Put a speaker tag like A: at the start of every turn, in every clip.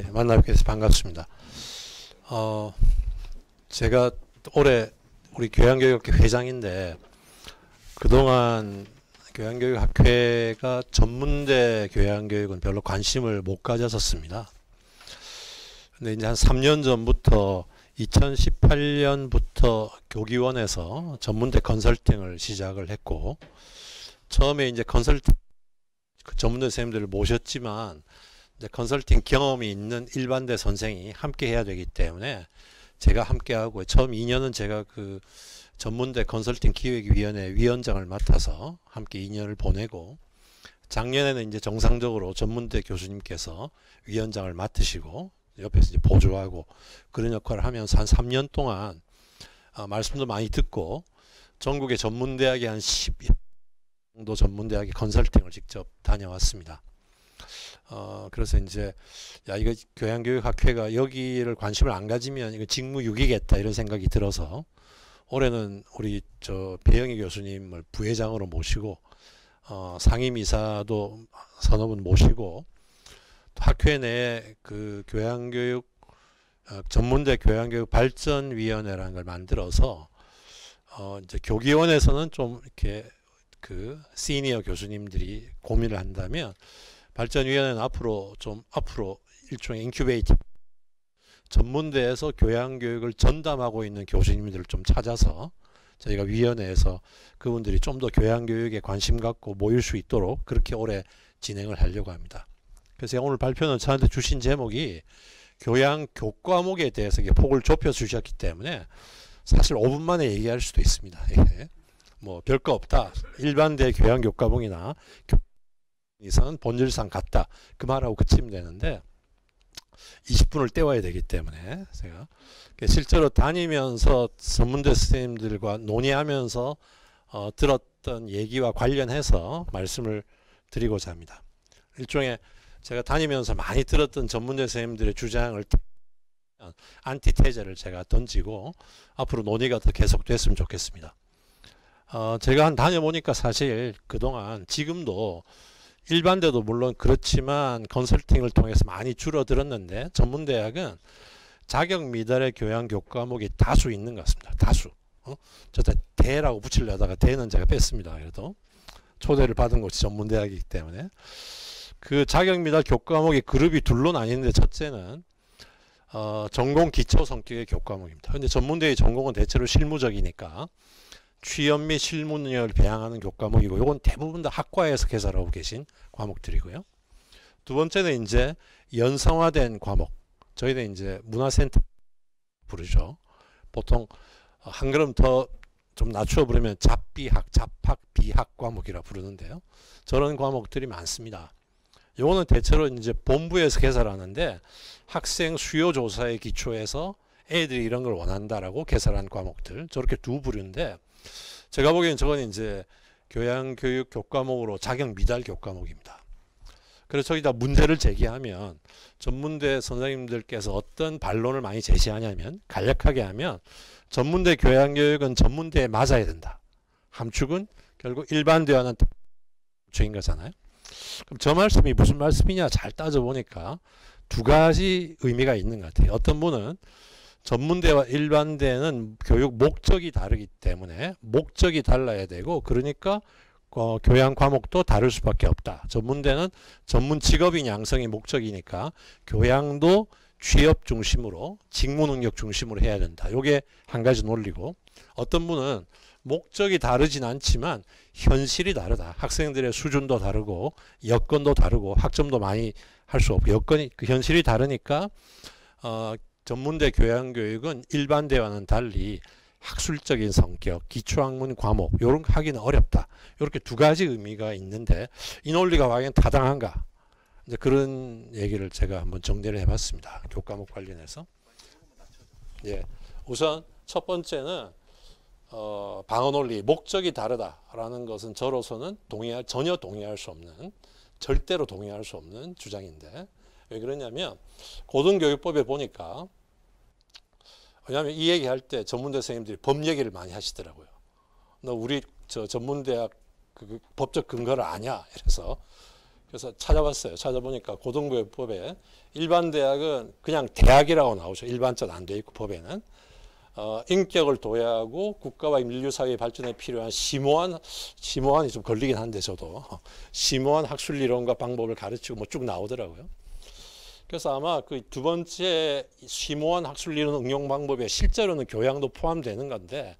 A: 예, 만나뵙게 돼서 반갑습니다. 제가 올해 우리 교양교육학회 회장인데 그동안 교양교육학회가 전문대 교양교육은 별로 관심을 못 가졌었습니다. 근데 이제 한 3년 전부터 2018년부터 교기원에서 전문대 컨설팅을 시작을 했고, 처음에 이제 컨설팅 전문대 선생님들을 모셨지만 이제 컨설팅 경험이 있는 일반대 선생이 함께 해야 되기 때문에 제가 함께 하고, 처음 2년은 제가 그 전문대 컨설팅 기획위원회 위원장을 맡아서 함께 2년을 보내고, 작년에는 이제 정상적으로 전문대 교수님께서 위원장을 맡으시고 옆에서 이제 보조하고 그런 역할을 하면서 한 3년 동안 말씀도 많이 듣고, 전국의 전문대학에 한 10 정도 전문대학의 컨설팅을 직접 다녀왔습니다. 그래서 이제 이거 교양교육학회가 여기를 관심을 안 가지면 이거 직무유기겠다 이런 생각이 들어서 올해는 우리 배영희 교수님을 부회장으로 모시고 상임이사도 서너 분 모시고, 또 학회 내에 그 교양교육 전문대 교양교육 발전위원회라는 걸 만들어서 이제 교기원에서는 좀 이렇게 그 시니어 교수님들이 고민을 한다면, 발전위원회는 앞으로 일종의 인큐베이팅, 전문대에서 교양교육을 전담하고 있는 교수님들을 좀 찾아서 저희가 위원회에서 그분들이 좀 더 교양교육에 관심 갖고 모일 수 있도록 그렇게 올해 진행을 하려고 합니다. 그래서 오늘 발표는 저한테 주신 제목이 교양교과목에 대해서 폭을 좁혀 주셨기 때문에 사실 5분 만에 얘기할 수도 있습니다. 뭐 별거 없다, 일반대 교양교과목이나 이상은 본질상 같다, 그 말하고 그치면 되는데 20분을 때워야 되기 때문에 제가 실제로 다니면서 전문대 선생님들과 논의하면서 들었던 얘기와 관련해서 말씀을 드리고자 합니다. 일종의 제가 다니면서 많이 들었던 전문대 선생님들의 주장을 안티테제를 제가 던지고 앞으로 논의가 더 계속됐으면 좋겠습니다. 제가 다녀보니까 사실 그동안 지금도 일반대도 물론 그렇지만 컨설팅을 통해서 많이 줄어들었는데, 전문대학은 자격 미달의 교양 교과목이 다수 있는 것 같습니다. 다수. 저도 대라고 붙이려다가 대는 제가 뺐습니다. 그래도 초대를 받은 곳이 전문대학이기 때문에. 그 자격 미달 교과목의 그룹이 둘로 나뉘는데, 첫째는 전공 기초 성격의 교과목입니다. 근데 전문대의 전공은 대체로 실무적이니까 취업 및 실무 능력을 배양하는 교과목이고, 요건 대부분 다 학과에서 개설하고 계신 과목들이고요. 두 번째는 이제 연성화된 과목, 저희는 이제 문화센터 부르죠. 보통 한 걸음 더 좀 낮추어 부르면 잡비학, 잡학, 비학 과목이라 부르는데요. 저런 과목들이 많습니다. 요거는 대체로 이제 본부에서 개설하는데 학생 수요 조사에 기초해서 애들이 이런 걸 원한다라고 개설한 과목들, 저렇게 두 부류인데, 제가 보기엔 저건 이제 교양교육 교과목으로 자격 미달 교과목입니다. 그래서 저기다 문제를 제기하면 전문대 선생님들께서 어떤 반론을 많이 제시하냐면, 간략하게 하면 전문대 교양교육은 전문대에 맞아야 된다, 함축은 결국 일반대와는 함축인 거잖아요. 그럼 저 말씀이 무슨 말씀이냐 잘 따져보니까 두 가지 의미가 있는 것 같아요. 어떤 분은 전문대와 일반대는 교육 목적이 다르기 때문에 목적이 달라야 되고, 그러니까 교양 과목도 다를 수밖에 없다. 전문대는 전문 직업인 양성이 목적이니까 교양도 취업 중심으로, 직무 능력 중심으로 해야 된다. 이게 한 가지 논리고, 어떤 분은 목적이 다르진 않지만 현실이 다르다. 학생들의 수준도 다르고 여건도 다르고 학점도 많이 할 수 없고 여건이 그 현실이 다르니까 전문대 교양교육은 일반대와는 달리 학술적인 성격, 기초학문 과목 요런 거 하기는 어렵다. 이렇게 두 가지 의미가 있는데, 이 논리가 과연 타당한가? 이제 그런 얘기를 제가 한번 정리를 해봤습니다. 교과목 관련해서. 예, 우선 첫 번째는 방어 논리, 목적이 다르다라는 것은 저로서는 전혀 동의할 수 없는, 절대로 동의할 수 없는 주장인데, 왜 그러냐면 고등교육법에 보니까, 왜냐하면 이 얘기할 때 전문대 선생님들이 법 얘기를 많이 하시더라고요. 너 우리 전문대학 그 법적 근거를 아냐? 이래서 그래서 찾아봤어요. 찾아보니까 고등교육법에 일반 대학은 그냥 대학이라고 나오죠. 일반적 안 돼 있고 법에는 인격을 도야하고 국가와 인류사회의 발전에 필요한 심오한이 좀 걸리긴 한데 저도 심오한 학술이론과 방법을 가르치고 뭐 쭉 나오더라고요. 그래서 아마 그 두 번째 심오한 학술이론 응용 방법에 실제로는 교양도 포함되는 건데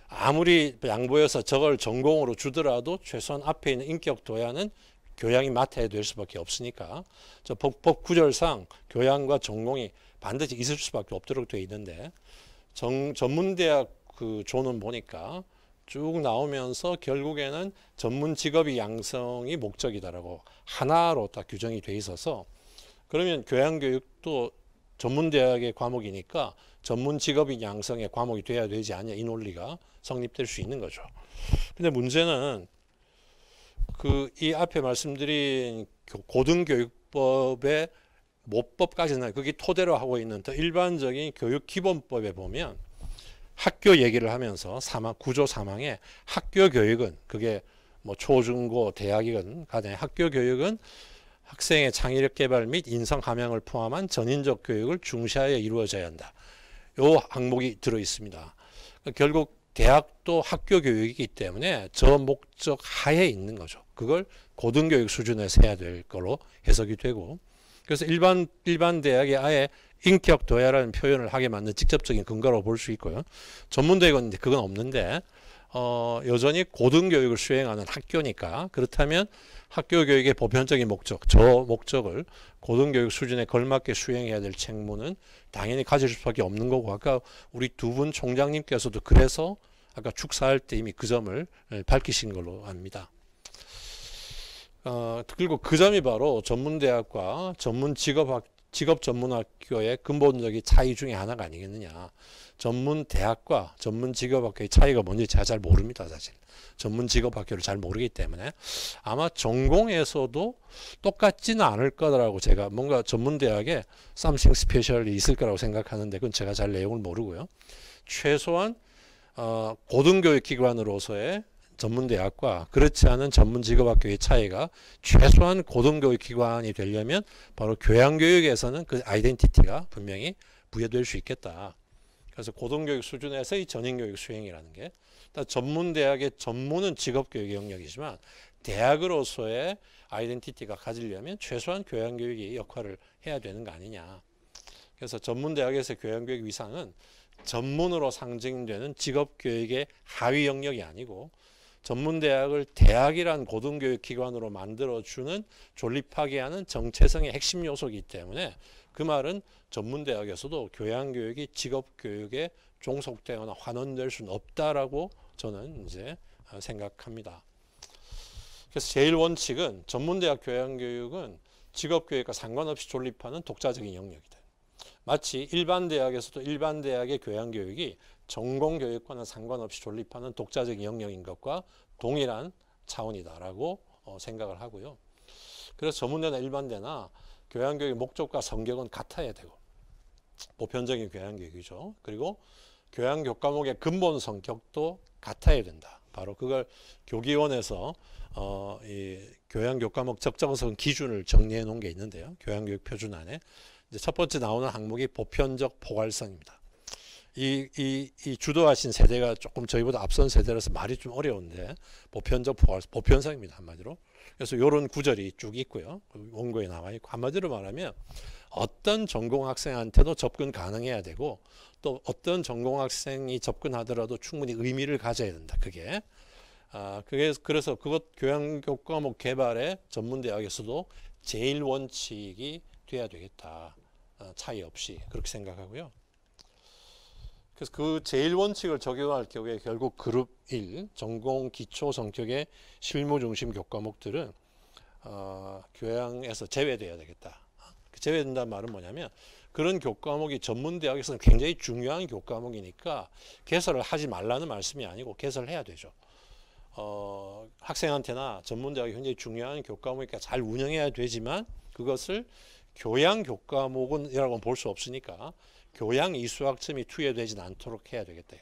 A: 아무리 양보해서 저걸 전공으로 주더라도 최소한 앞에 있는 인격 도야는 교양이 맡아야 될 수밖에 없으니까 저 법 구절상 교양과 전공이 반드시 있을 수밖에 없도록 되어 있는데 전문대학 그 조는 보니까 쭉 나오면서 결국에는 전문 직업의 양성이 목적이다라고 하나로 딱 규정이 돼 있어서 그러면 교양교육도 전문대학의 과목이니까 전문 직업의 양성의 과목이 돼야 되지 않냐 이 논리가 성립될 수 있는 거죠. 근데 문제는 이 앞에 말씀드린 고등교육법의 모법까지는 그게 토대로 하고 있는 더 일반적인 교육기본법에 보면 학교 얘기를 하면서 구조 3항에 학교 교육은 그게 뭐 초중고 대학이건 간에 학교 교육은 학생의 창의력 개발 및 인성 함양을 포함한 전인적 교육을 중시하여 이루어져야 한다. 요 항목이 들어 있습니다. 결국 대학도 학교 교육이기 때문에 저 목적 하에 있는 거죠. 그걸 고등교육 수준에서 해야 될 걸로 해석이 되고 그래서 일반 대학에 아예 인격 도야라는 표현을 하게 만든 직접적인 근거로 볼 수 있고요. 전문대학은 그건 없는데 여전히 고등교육을 수행하는 학교니까 그렇다면 학교 교육의 보편적인 목적, 저 목적을 고등교육 수준에 걸맞게 수행해야 될 책무는 당연히 가질 수밖에 없는 거고 아까 우리 두 분 총장님께서도 그래서 아까 축사할 때 이미 그 점을 밝히신 걸로 압니다. 그리고 그 점이 바로 전문대학과 직업전문학교의 근본적인 차이 중에 하나가 아니겠느냐. 전문대학과 전문직업학교의 차이가 뭔지 제가 잘 모릅니다. 사실 전문직업학교를 잘 모르기 때문에 아마 전공에서도 똑같지는 않을 거라고 제가 뭔가 전문대학에 something special이 있을 거라고 생각하는데 그건 제가 잘 내용을 모르고요. 최소한 고등교육기관으로서의 전문대학과 그렇지 않은 전문직업학교의 차이가 최소한 고등교육기관이 되려면 바로 교양교육에서는 그 아이덴티티가 분명히 부여될 수 있겠다. 그래서 고등교육 수준에서의 전인교육 수행이라는 게 전문대학의 전문은 직업교육의 영역이지만 대학으로서의 아이덴티티가 가지려면 최소한 교양교육이 역할을 해야 되는 거 아니냐. 그래서 전문대학에서 교양교육 위상은 전문으로 상징되는 직업교육의 하위 영역이 아니고 전문대학을 대학이란 고등교육기관으로 만들어주는 존립하게 하는 정체성의 핵심 요소이기 때문에 그 말은 전문대학에서도 교양교육이 직업교육에 종속되거나 환원될 수는 없다라고 저는 이제 생각합니다. 그래서 제일 원칙은 전문대학 교양교육은 직업교육과 상관없이 존립하는 독자적인 영역이다. 마치 일반 대학에서도 일반 대학의 교양교육이 전공교육과는 상관없이 존립하는 독자적인 영역인 것과 동일한 차원이다라고 생각을 하고요. 그래서 전문대나 일반대나 교양교육의 목적과 성격은 같아야 되고 보편적인 교양교육이죠. 그리고 교양교과목의 근본 성격도 같아야 된다. 바로 그걸 교기원에서 이 교양교과목 적정성 기준을 정리해 놓은 게 있는데요. 교양교육 표준 안에 이제 첫 번째 나오는 항목이 보편적 포괄성입니다. 이 주도하신 세대가 조금 저희보다 앞선 세대라서 말이 좀 어려운데 보편적 보편성입니다. 한마디로. 그래서 이런 구절이 쭉 있고요. 원고에 나와 있고 한마디로 말하면 어떤 전공학생한테도 접근 가능해야 되고 또 어떤 전공학생이 접근하더라도 충분히 의미를 가져야 된다. 그래서 그것 교양교과목 개발의 전문대학에서도 제일 원칙이 돼야 되겠다. 차이 없이 그렇게 생각하고요. 그래서 그 제일 원칙을 적용할 경우에 결국 그룹 1 전공 기초 성격의 실무 중심 교과목들은 교양에서 제외돼야 되겠다. 제외된다는 말은 뭐냐면 그런 교과목이 전문대학에서는 굉장히 중요한 교과목이니까 개설을 하지 말라는 말씀이 아니고 개설을 해야 되죠. 학생한테나 전문대학이 굉장히 중요한 교과목이니까 잘 운영해야 되지만 그것을 교양 교과목은 이라고는 볼 수 없으니까 교양 이수학점이 투여되지는 않도록 해야 되겠다.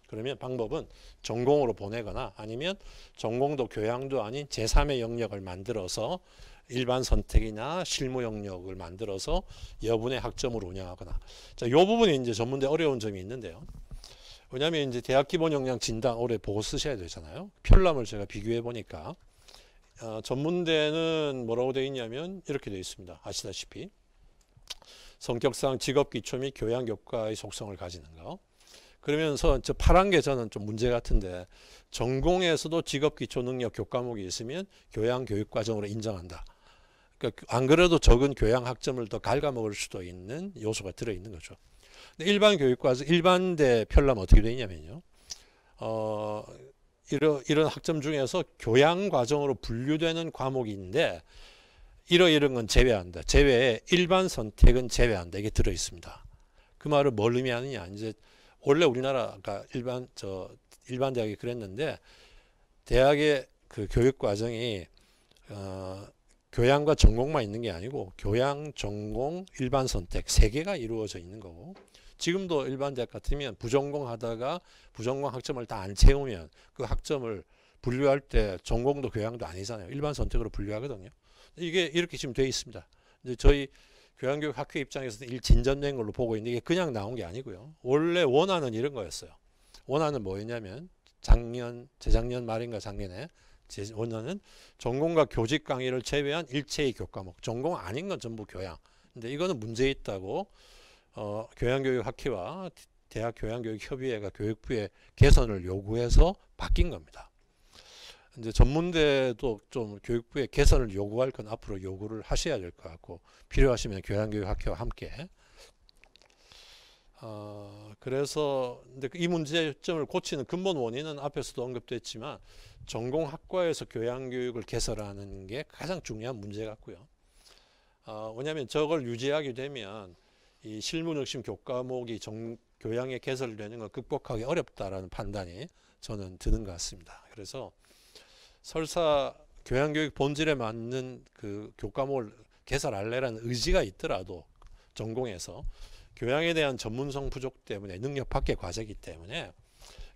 A: 그러면 방법은 전공으로 보내거나 아니면 전공도 교양도 아닌 제3의 영역을 만들어서 일반 선택이나 실무 영역을 만들어서 여분의 학점을 운영하거나. 자, 이 부분이 이제 전문대 어려운 점이 있는데요. 왜냐하면 이제 대학 기본 역량 진단 올해 보고 쓰셔야 되잖아요. 편람을 제가 비교해 보니까 전문대는 뭐라고 되어 있냐면 이렇게 되어 있습니다. 아시다시피 성격상 직업 기초 및 교양 교과의 속성을 가지는 거. 그러면서 저 파란 게 저는 좀 문제 같은데 전공에서도 직업 기초 능력 교과목이 있으면 교양 교육 과정으로 인정한다. 그러니까 안 그래도 적은 교양 학점을 더 갉아먹을 수도 있는 요소가 들어 있는 거죠. 근데 일반 교육과정 일반대 편람 어떻게 되어 있냐면요. 이런 학점 중에서 교양 과정으로 분류되는 과목인데 이런 건 제외한다. 제외에 일반 선택은 제외한다. 이게 들어 있습니다. 그 말은 뭘 의미하느냐? 이제 원래 우리나라가 일반 대학이 그랬는데 대학의 그 교육 과정이 교양과 전공만 있는 게 아니고 교양, 전공, 일반 선택 세 개가 이루어져 있는 거고 지금도 일반 대학 같으면 부전공 하다가 부전공 학점을 다 안 채우면 그 학점을 분류할 때 전공도 교양도 아니잖아요. 일반 선택으로 분류하거든요. 이게 이렇게 지금 되어 있습니다. 이제 저희 교양교육 학회 입장에서는 진전된 걸로 보고 있는데 이게 그냥 나온 게 아니고요. 원래 원안은 이런 거였어요. 원안은 뭐였냐면 재작년 말인가 작년에 원안은 전공과 교직 강의를 제외한 일체의 교과목. 전공 아닌 건 전부 교양. 근데 이거는 문제 있다고 교양교육학회와 대학교양교육협의회가 교육부에 개선을 요구해서 바뀐 겁니다. 이제 전문대도 좀 교육부에 개선을 요구할 건 앞으로 요구를 하셔야 될 것 같고 필요하시면 교양교육학회와 함께 그래서 근데 이 문제점을 고치는 근본 원인은 앞에서도 언급됐지만 전공학과에서 교양교육을 개설하는 게 가장 중요한 문제 같고요. 왜냐하면 저걸 유지하게 되면 이 실무중심 교과목이 교양에 개설되는 걸 극복하기 어렵다라는 판단이 저는 드는 것 같습니다. 그래서 설사 교양교육 본질에 맞는 그 교과목을 개설할래라는 의지가 있더라도 전공에서 교양에 대한 전문성 부족 때문에 능력 밖의 과제이기 때문에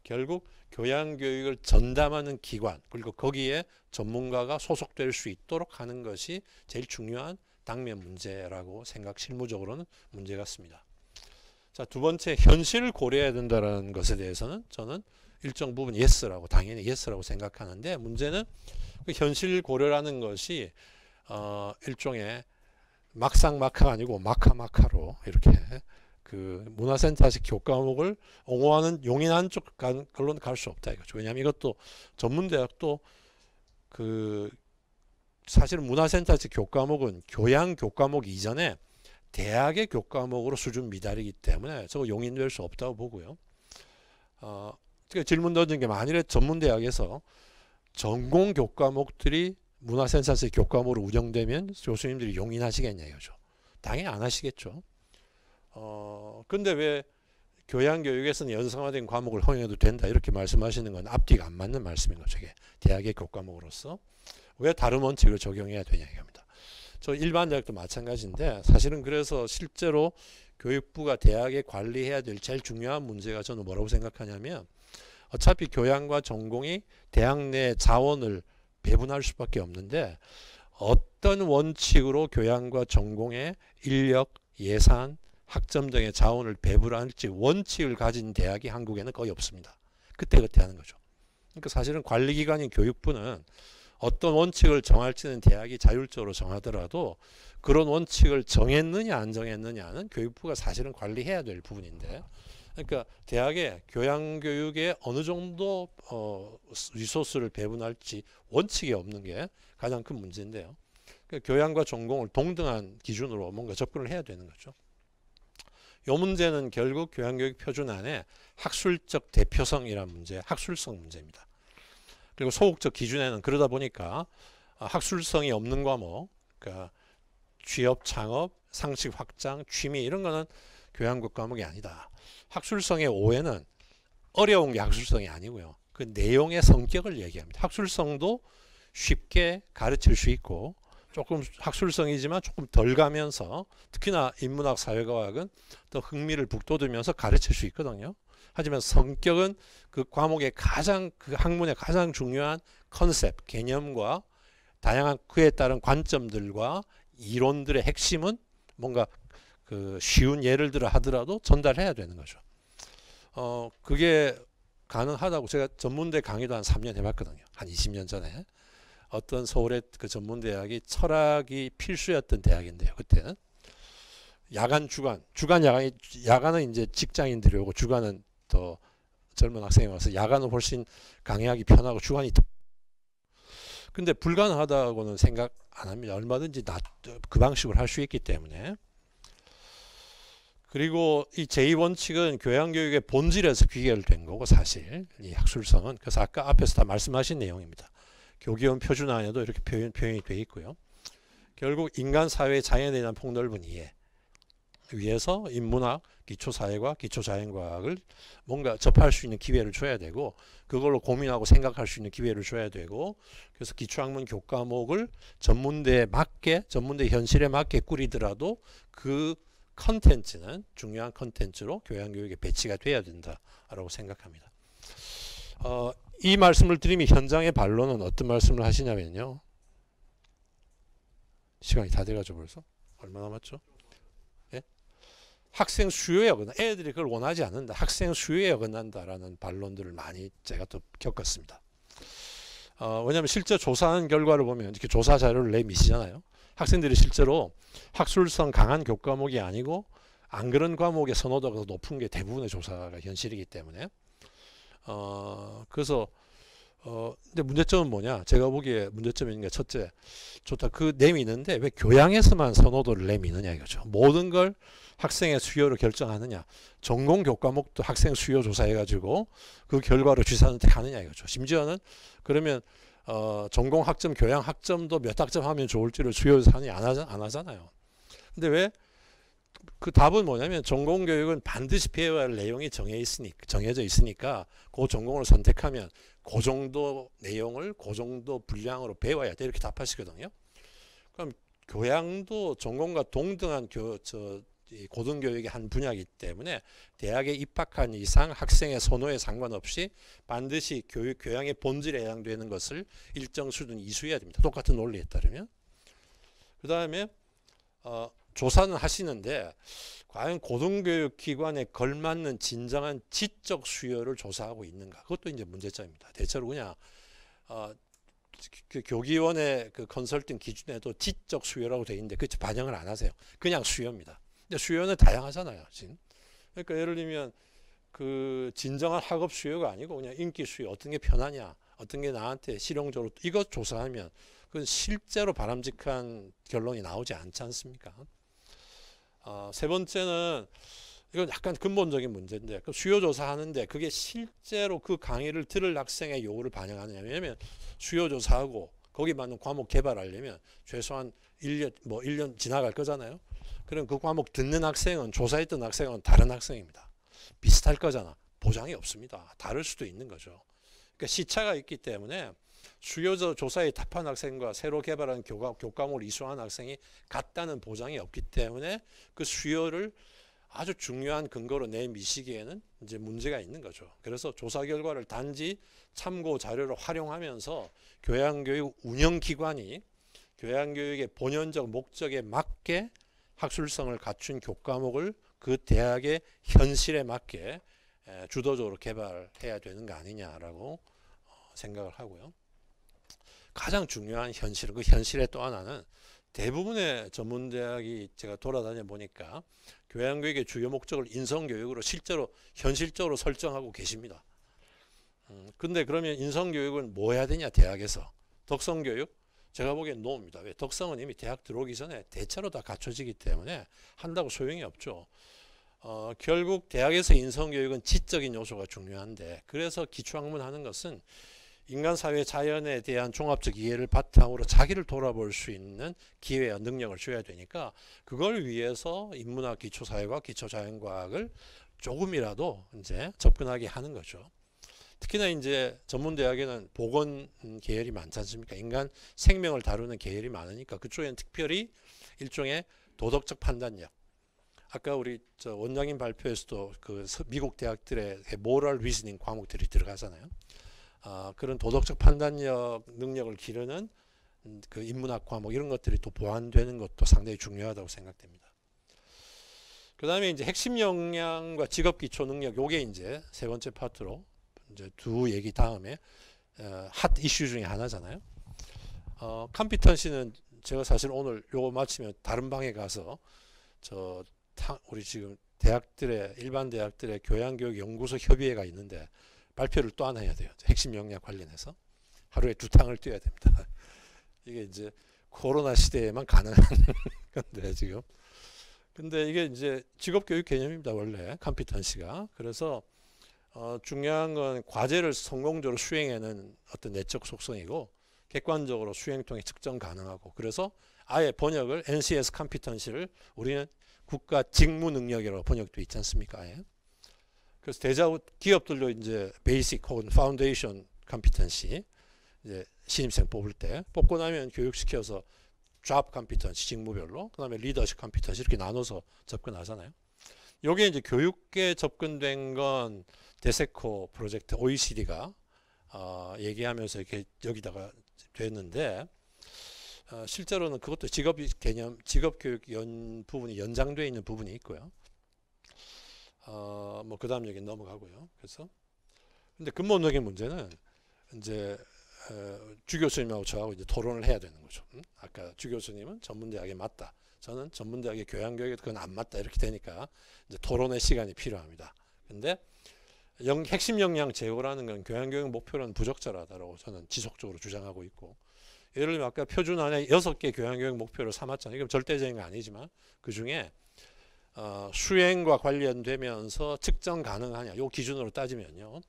A: 결국 교양교육을 전담하는 기관 그리고 거기에 전문가가 소속될 수 있도록 하는 것이 제일 중요한 당면 문제라고 실무적으로는 문제 같습니다. 자, 두 번째 현실을 고려해야 된다는 것에 대해서는 저는 일정 부분 예스라고 당연히 예스라고 생각하는데 문제는 그 현실 고려라는 것이 일종의 막상막하가 아니고 마카마카로 이렇게 그 문화센터식 교과목을 옹호하는 용인한 쪽 걸로는 갈 수 없다 이거죠. 왜냐하면 이것도 전문대학도 그 사실은 문화센터식 교과목은 교양 교과목 이전에 대학의 교과목으로 수준 미달이기 때문에 저거 용인될 수 없다고 보고요. 질문 던진 게 만일에 전문대학에서 전공 교과목들이 문화센터식 교과목으로 운영되면 교수님들이 용인하시겠냐 이거죠. 당연히 안 하시겠죠. 근데 왜 교양교육에서는 연상화된 과목을 허용해도 된다 이렇게 말씀하시는 건 앞뒤가 안 맞는 말씀인 거죠. 이게 대학의 교과목으로서 왜 다른 원칙을 적용해야 되냐 이겁니다. 저 일반 대학도 마찬가지인데 사실은 그래서 실제로 교육부가 대학에 관리해야 될 제일 중요한 문제가 저는 뭐라고 생각하냐면 어차피 교양과 전공이 대학 내 자원을 배분할 수밖에 없는데 어떤 원칙으로 교양과 전공의 인력, 예산, 학점 등의 자원을 배분할지 원칙을 가진 대학이 한국에는 거의 없습니다. 그때그때 하는 거죠. 그러니까 사실은 관리기관인 교육부는 어떤 원칙을 정할지는 대학이 자율적으로 정하더라도 그런 원칙을 정했느냐 안 정했느냐는 교육부가 사실은 관리해야 될 부분인데 그러니까 대학의 교양교육에 어느 정도 리소스를 배분할지 원칙이 없는 게 가장 큰 문제인데요. 그러니까 교양과 전공을 동등한 기준으로 뭔가 접근을 해야 되는 거죠. 이 문제는 결국 교양교육 표준 안에 학술적 대표성이라는 문제, 학술성 문제입니다. 그리고 소극적 기준에는 그러다 보니까 학술성이 없는 과목, 그러니까 취업, 창업, 상식 확장, 취미 이런 거는 교양국 과목이 아니다. 학술성의 오해는 어려운 게 학술성이 아니고요. 그 내용의 성격을 얘기합니다. 학술성도 쉽게 가르칠 수 있고 조금 학술성이지만 조금 덜 가면서 특히나 인문학 사회과학은 더 흥미를 북돋으면서 가르칠 수 있거든요. 하지만 성격은 그 과목의 가장 그 학문의 가장 중요한 컨셉, 개념과 다양한 그에 따른 관점들과 이론들의 핵심은 뭔가 그 쉬운 예를 들어 하더라도 전달해야 되는 거죠. 그게 가능하다고 제가 전문대 강의도 한 3년 해봤거든요. 한 20년 전에. 어떤 서울의 그 전문대학이 철학이 필수였던 대학인데요. 그때는 야간 주간 야간은 이제 직장인들이 오고 주간은 더 젊은 학생이 와서 야간은 훨씬 강의하기 편하고 주간이 더 근데 불가능하다고는 생각 안 합니다. 얼마든지 그 방식으로 할 수 있기 때문에. 그리고 이 제2원칙은 교양교육의 본질에서 귀결된 거고 사실 이 학술성은 그래서 아까 앞에서 다 말씀하신 내용입니다. 교기원 표준안에도 이렇게 표현이 되어 있고요. 결국 인간 사회의 자연에 대한 폭넓은 이해 위해서 인문학, 기초사회과 기초자연과학을 뭔가 접할 수 있는 기회를 줘야 되고 그걸로 고민하고 생각할 수 있는 기회를 줘야 되고 그래서 기초학문 교과목을 전문대에 맞게 전문대 현실에 맞게 꾸리더라도 그 컨텐츠는 중요한 컨텐츠로 교양교육에 배치가 돼야 된다라고 생각합니다. 이 말씀을 드리면 현장의 반론은 어떤 말씀을 하시냐면요. 시간이 다 돼가지고 벌써 얼마 남았죠? 예? 학생 수요에 어긋나 애들이 그걸 원하지 않는다. 학생 수요에 어긋난다라는 반론들을 많이 제가 또 겪었습니다. 왜냐하면 실제 조사한 결과를 보면 이렇게 조사 자료를 내미시잖아요. 학생들이 실제로 학술성 강한 교과목이 아니고 안 그런 과목의 선호도가 더 높은 게 대부분의 조사가 현실이기 때문에 그래서 근데 문제점은 뭐냐? 제가 보기에 문제점이 있는 게 첫째, 좋다. 그 내미는데 왜 교양에서만 선호도를 내미느냐 이거죠. 모든 걸 학생의 수요를 결정하느냐. 전공 교과목도 학생 수요 조사해가지고 그 결과로 취사 선택하느냐 이거죠. 심지어는 그러면 전공 학점, 교양 학점도 몇 학점 하면 좋을지를 수요 조사하느냐 안 하잖아요. 근데 왜? 그 답은 뭐냐면 전공교육은 반드시 배워야 할 내용이 정해져 있으니까 그 전공을 선택하면 그 정도 내용을 그 정도 분량으로 배워야 돼 이렇게 답하시거든요. 그럼 교양도 전공과 동등한 고등교육의 한 분야이기 때문에 대학에 입학한 이상 학생의 선호에 상관없이 반드시 교양의 본질에 해당되는 것을 일정 수준 이수해야 됩니다. 똑같은 논리에 따르면. 그 다음에 조사는 하시는데 과연 고등교육기관에 걸맞는 진정한 지적 수요를 조사하고 있는가? 그것도 이제 문제점입니다. 대체로 그냥 그 교기원의 그 컨설팅 기준에도 지적 수요라고 되어 있는데 그치 반영을 안 하세요. 그냥 수요입니다. 근데 수요는 다양하잖아요. 그러니까 예를 들면 그 진정한 학업 수요가 아니고 그냥 인기 수요 어떤 게 편하냐, 어떤 게 나한테 실용적으로 이것 조사하면 그건 실제로 바람직한 결론이 나오지 않지 않습니까? 세 번째는 이건 약간 근본적인 문제인데 수요 조사하는데 그게 실제로 그 강의를 들을 학생의 요구를 반영하느냐. 왜냐하면 수요 조사하고 거기 맞는 과목 개발하려면 최소한 1년 지나갈 거잖아요. 그럼 그 과목 듣는 학생은 조사했던 학생은 다른 학생입니다. 비슷할 거잖아. 보장이 없습니다. 다를 수도 있는 거죠. 그러니까 시차가 있기 때문에 수요 조사에 답한 학생과 새로 개발한 교과목을 이수한 학생이 같다는 보장이 없기 때문에 그 수요를 아주 중요한 근거로 내미시기에는 이제 문제가 있는 거죠. 그래서 조사 결과를 단지 참고 자료로 활용하면서 교양교육 운영기관이 교양교육의 본연적 목적에 맞게 학술성을 갖춘 교과목을 그 대학의 현실에 맞게 주도적으로 개발해야 되는 거 아니냐라고 생각을 하고요. 가장 중요한 현실, 그 현실의 또 하나는 대부분의 전문대학이 제가 돌아다녀 보니까 교양교육의 주요 목적을 인성교육으로 실제로 현실적으로 설정하고 계십니다. 근데 그러면 인성교육은 뭐 해야 되냐 대학에서? 덕성교육? 제가 보기엔 노입니다. 왜? 덕성은 이미 대학 들어오기 전에 대체로 다 갖춰지기 때문에 한다고 소용이 없죠. 결국 대학에서 인성교육은 지적인 요소가 중요한데 그래서 기초학문 하는 것은 인간사회 자연에 대한 종합적 이해를 바탕으로 자기를 돌아볼 수 있는 기회와 능력을 줘야 되니까 그걸 위해서 인문학 기초사회과 기초자연과학을 조금이라도 이제 접근하게 하는 거죠. 특히나 이제 전문대학에는 보건 계열이 많지 않습니까? 인간 생명을 다루는 계열이 많으니까 그쪽에는 특별히 일종의 도덕적 판단력. 아까 우리 저 원장님 발표에서도 그 미국 대학들의 모럴 리즈닝 과목들이 들어가잖아요. 그런 도덕적 판단력 능력을 기르는 그 인문학 과목 이런 것들이 또 보완되는 것도 상당히 중요하다고 생각됩니다. 그 다음에 이제 핵심 역량과 직업 기초 능력 요게 이제 세 번째 파트로 이제 두 얘기 다음에 핫 이슈 중에 하나잖아요. 컴피턴시는 제가 사실 오늘 요거 마치면 다른 방에 가서 우리 지금 대학들의 일반 대학들의 교양교육 연구소 협의회가 있는데 발표를 또 하나 해야 돼요. 핵심 역량 관련해서 하루에 2탕을 뛰어야 됩니다. 이게 이제 코로나 시대에만 가능한 건데 지금. 근데 이게 이제 직업교육 개념입니다. 원래 컴피턴시가. 그래서 중요한 건 과제를 성공적으로 수행하는 어떤 내적 속성이고 객관적으로 수행 통해 측정 가능하고 그래서 아예 번역을 NCS 컴피턴시를 우리는 국가 직무 능력이라고 번역돼 있지 않습니까? 아예. 그래서 기업들도 이제 베이직 혹은 파운데이션 컴피턴시 이제 신입생 뽑을 때 뽑고 나면 교육시켜서 잡 컴피턴시 직무별로 그다음에 리더십 컴피턴시 이렇게 나눠서 접근하잖아요. 요게 이제 교육계 접근된 건 데세코 프로젝트 OECD가 얘기하면서 이렇게 여기다가 됐는데 실제로는 그것도 직업 개념, 직업 교육 부분이 연장되어 있는 부분이 있고요. 뭐 그다음 얘기 넘어가고요. 그래서 근데 근본적인 문제는 이제 주 교수님하고 저하고 이제 토론을 해야 되는 거죠. 아까 주 교수님은 전문대학에 맞다. 저는 전문대학의 교양교육에 그건 안 맞다. 이렇게 되니까 이제 토론의 시간이 필요합니다. 근데 핵심 역량 제고라는 건 교양교육 목표로는 부적절하다고 저는 지속적으로 주장하고 있고 예를 들면 아까 표준 안에 6개 교양교육 목표를 삼았잖아요. 이건 절대적인 건 아니지만 그 중에 수행과 관련되면서 측정 가능하냐 요 기준으로 따지면요.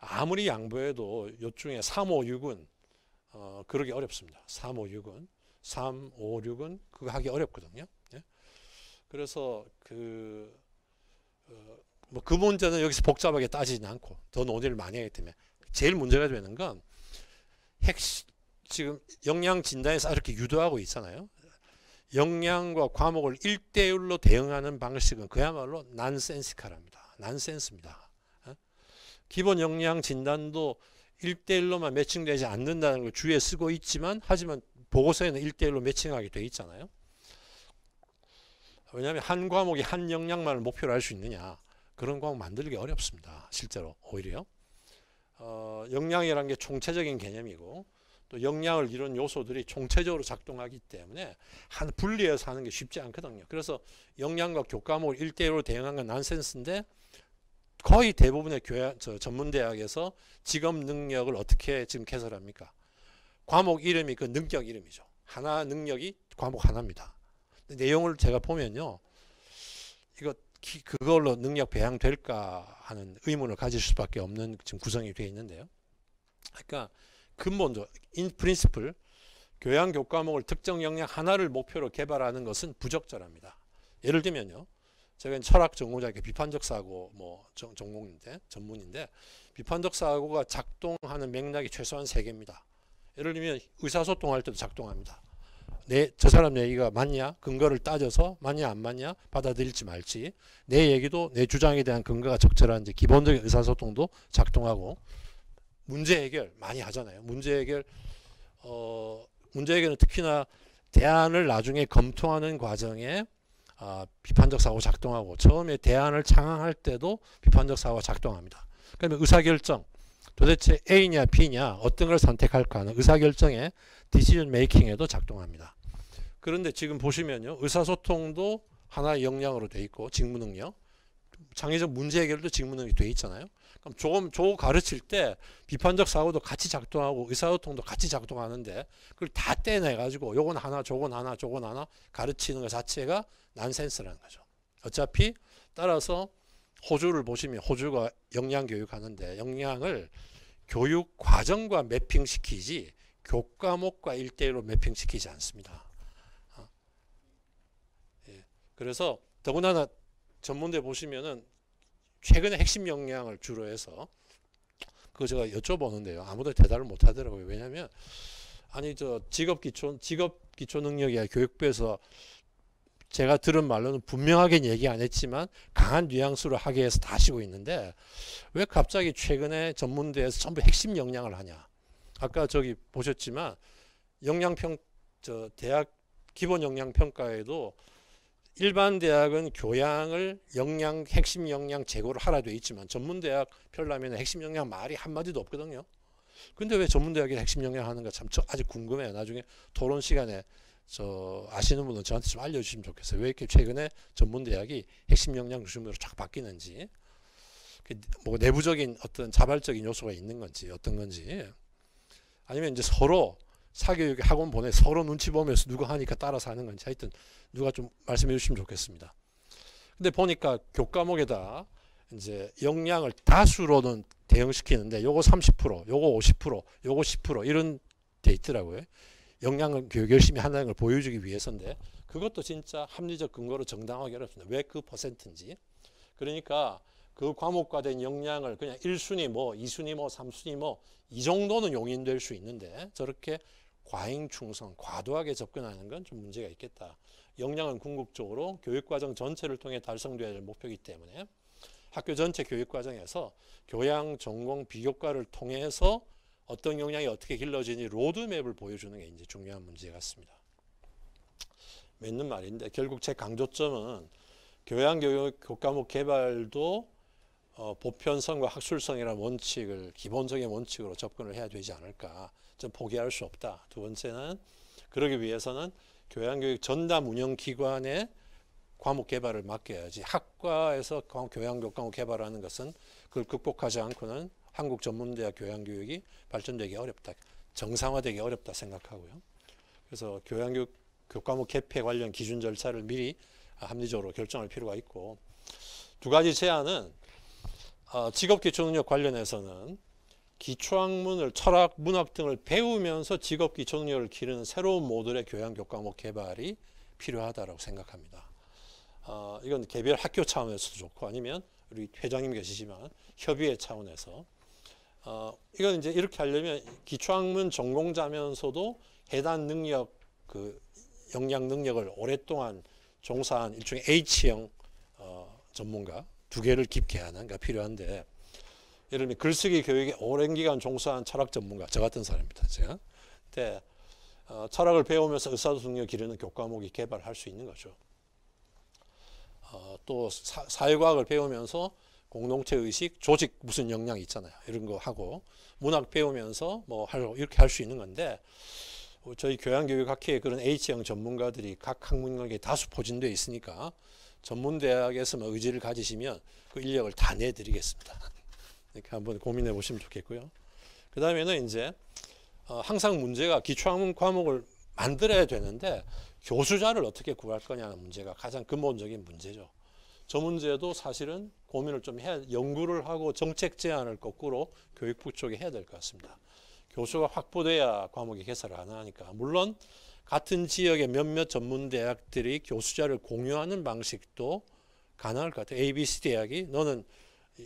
A: 아무리 양보해도 요 중에 3, 5, 6은 그러기 어렵습니다. 3, 5, 6은 3, 5, 6은 그거 하기 어렵거든요. 예? 그래서 그 문제는 여기서 복잡하게 따지진 않고 더 논의를 많이 하기 때문에 제일 문제가 되는 건 지금 역량 진단에서 이렇게 유도하고 있잖아요. 역량과 과목을 1대1로 대응하는 방식은 그야말로 난센시칼합니다. 난센스입니다. 기본 역량 진단도 1대1로만 매칭되지 않는다는 걸 주위에 쓰고 있지만 하지만 보고서에는 1대1로 매칭하게 돼 있잖아요. 왜냐하면 한 과목이 한 역량만을 목표로 할 수 있느냐 그런 과목 만들기 어렵습니다. 실제로 오히려 역량이라는 게 총체적인 개념이고 또 역량을 이룬 요소들이 총체적으로 작동하기 때문에 분리해서 하는 게 쉽지 않거든요. 그래서 역량과 교과목을 1대1로 대응한 건 난센스인데 거의 대부분의 전문대학에서 직업 능력을 어떻게 지금 개설합니까? 과목 이름이 그 능력 이름이죠. 하나 능력이 과목 하나입니다. 내용을 제가 보면요. 그걸로 능력 배양될까 하는 의문을 가질 수밖에 없는 지금 구성이 되어 있는데요. 그러니까 근본적으로 in principle 교양 교과목을 특정 역량 하나를 목표로 개발하는 것은 부적절합니다. 예를 들면요. 제가 철학 전공자에게 비판적 사고 전문인데 비판적 사고가 작동하는 맥락이 최소한 3개입니다. 예를 들면 의사소통할 때도 작동합니다. 저 사람 얘기가 맞냐? 근거를 따져서 맞냐 안 맞냐? 받아들일지 말지. 내 얘기도 내 주장에 대한 근거가 적절한지 기본적인 의사소통도 작동하고 문제 해결 많이 하잖아요. 문제 해결은 특히나 대안을 나중에 검토하는 과정에 비판적 사고 작동하고 처음에 대안을 창항할 때도 비판적 사고가 작동합니다. 그러면 의사결정 도대체 A냐 B냐 어떤 걸 선택할까 하는 의사결정에 디시전 메이킹에도 작동합니다. 그런데 지금 보시면요. 의사소통도 하나의 역량으로 되어 있고 직무능력 창의적 문제 해결도 직무능력이 되어 있잖아요. 그럼 저거 가르칠 때 비판적 사고도 같이 작동하고 의사소통도 같이 작동하는데 그걸 다 떼내가지고 요건 하나 저건 하나 저건 하나 가르치는 것 자체가 난센스라는 거죠. 어차피 따라서 호주를 보시면 호주가 역량 교육하는데 역량을 교육 과정과 매핑시키지 교과목과 1대1로 매핑시키지 않습니다. 그래서 더군다나 전문대 보시면은 최근에 핵심 역량을 주로 해서 그거 제가 여쭤보는데요. 아무도 대답을 못 하더라고요. 왜냐하면 아니 저 직업 기초 능력이야 교육부에서 제가 들은 말로는 분명하게 얘기 안 했지만 강한 뉘앙스로 하게 해서 다 하시고 있는데 왜 갑자기 최근에 전문대에서 전부 핵심 역량을 하냐. 아까 저기 보셨지만 대학 기본 역량 평가에도 일반 대학은 교양을 핵심 역량 제고를 하라 되어 있지만 전문대학 펴려면 핵심 역량 말이 한마디도 없거든요. 근데 왜 전문대학이 핵심 역량 하는가 참 아직 궁금해요. 나중에 토론 시간에 아시는 분은 저한테 좀 알려주시면 좋겠어요. 왜 이렇게 최근에 전문대학이 핵심 역량 중심으로 쫙 바뀌는지, 뭐 내부적인 어떤 자발적인 요소가 있는 건지 어떤 건지, 아니면 이제 서로 사교육 학원 보내 서로 눈치 보면서 누가 하니까 따라서 하는 건지, 하여튼 누가 좀 말씀해 주시면 좋겠습니다. 근데 보니까 교과목에다 이제 역량을 다수로는 대응시키는데 요거 30%, 요거 50%, 요거 10% 이런 돼 있더라고요. 역량을 교육 열심히 한다는 걸 보여주기 위해서인데 그것도 진짜 합리적 근거로 정당하기 어렵습니다. 왜 그 퍼센트인지. 그러니까 그 과목화된 역량을 그냥 1순위 뭐 2순위 뭐 3순위 뭐 이 정도는 용인될 수 있는데 저렇게 과잉 충성, 과도하게 접근하는 건 좀 문제가 있겠다. 역량은 궁극적으로 교육과정 전체를 통해 달성되어야 할 목표이기 때문에 학교 전체 교육과정에서 교양, 전공, 비교과를 통해서 어떤 역량이 어떻게 길러지니 로드맵을 보여주는 게 이제 중요한 문제 같습니다. 맞는 말인데 결국 제 강조점은 교양교육 교과목 개발도 보편성과 학술성이라는 원칙을 기본적인 원칙으로 접근을 해야 되지 않을까. 좀 포기할 수 없다. 두 번째는 그러기 위해서는 교양교육 전담 운영기관의 과목 개발을 맡겨야지 학과에서 교양교과목 개발하는 것은 그걸 극복하지 않고는 한국 전문대학 교양교육이 발전되기 어렵다. 정상화되기 어렵다 생각하고요. 그래서 교양교육 교과목 개폐 관련 기준 절차를 미리 합리적으로 결정할 필요가 있고, 두 가지 제안은 직업기초능력 관련해서는 기초학문을 철학, 문학 등을 배우면서 직업기초능력을 기르는 새로운 모델의 교양교과목 개발이 필요하다고 생각합니다. 이건 개별 학교 차원에서도 좋고 아니면 우리 회장님 계시지만 협의회 차원에서 이건 이제 이렇게 하려면 기초학문 전공자면서도 해당 능력 역량 능력을 오랫동안 종사한 일종의 H형 전문가 두 개를 깊게 하는 게 필요한데, 예를 들면 글쓰기 교육에 오랜 기간 종사한 철학 전문가 저 같은 사람입니다. 제가 근데 철학을 배우면서 의사소통력 기르는 교과목이 개발할 수 있는 거죠. 또 사회과학을 배우면서 공동체 의식, 조직 무슨 역량 있잖아요. 이런 거 하고 문학 배우면서 뭐 이렇게 할 수 있는 건데, 저희 교양교육학회에 그런 H형 전문가들이 각 학문학에 다수 포진되어 있으니까 전문대학에서만 의지를 가지시면 그 인력을 다 내드리겠습니다. 이렇게 한번 고민해 보시면 좋겠고요. 그 다음에는 이제 항상 문제가 기초학문 과목을 만들어야 되는데 교수자를 어떻게 구할 거냐는 문제가 가장 근본적인 문제죠. 저 문제도 사실은 고민을 좀 해야, 연구를 하고 정책 제안을 거꾸로 교육부 쪽에 해야 될 것 같습니다. 교수가 확보돼야 과목이 개설을 가능하니까. 물론 같은 지역의 몇몇 전문대학들이 교수자를 공유하는 방식도 가능할 것 같아요. ABC 대학이 너는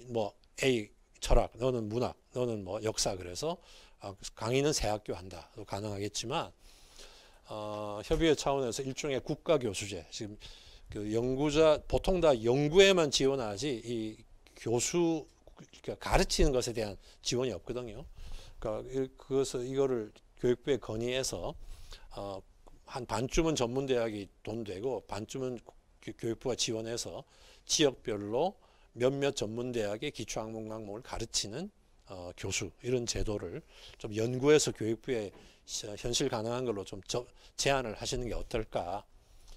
A: 뭐 A 철학, 너는 문학, 너는 뭐 역사, 그래서 강의는 세 학교 한다. 가능하겠지만 협의회 차원에서 일종의 국가교수제, 지금 그 연구자 보통 다 연구에만 지원하지 이 교수 가르치는 것에 대한 지원이 없거든요. 그러니까 이거를 교육부에 건의해서 한 반쯤은 전문대학이 돈 되고 반쯤은 교육부가 지원해서 지역별로 몇몇 전문대학의 기초학문 과목을 가르치는 교수, 이런 제도를 좀 연구해서 교육부에 현실 가능한 걸로 좀 제안을 하시는 게 어떨까.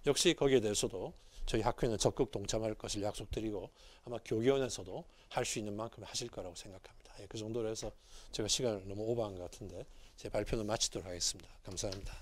A: 역시 거기에 대해서도 저희 학회는 적극 동참할 것을 약속드리고 아마 교기원에서도 할 수 있는 만큼 하실 거라고 생각합니다. 그 정도로 해서 제가 시간을 너무 오버한 것 같은데 제 발표는 마치도록 하겠습니다. 감사합니다.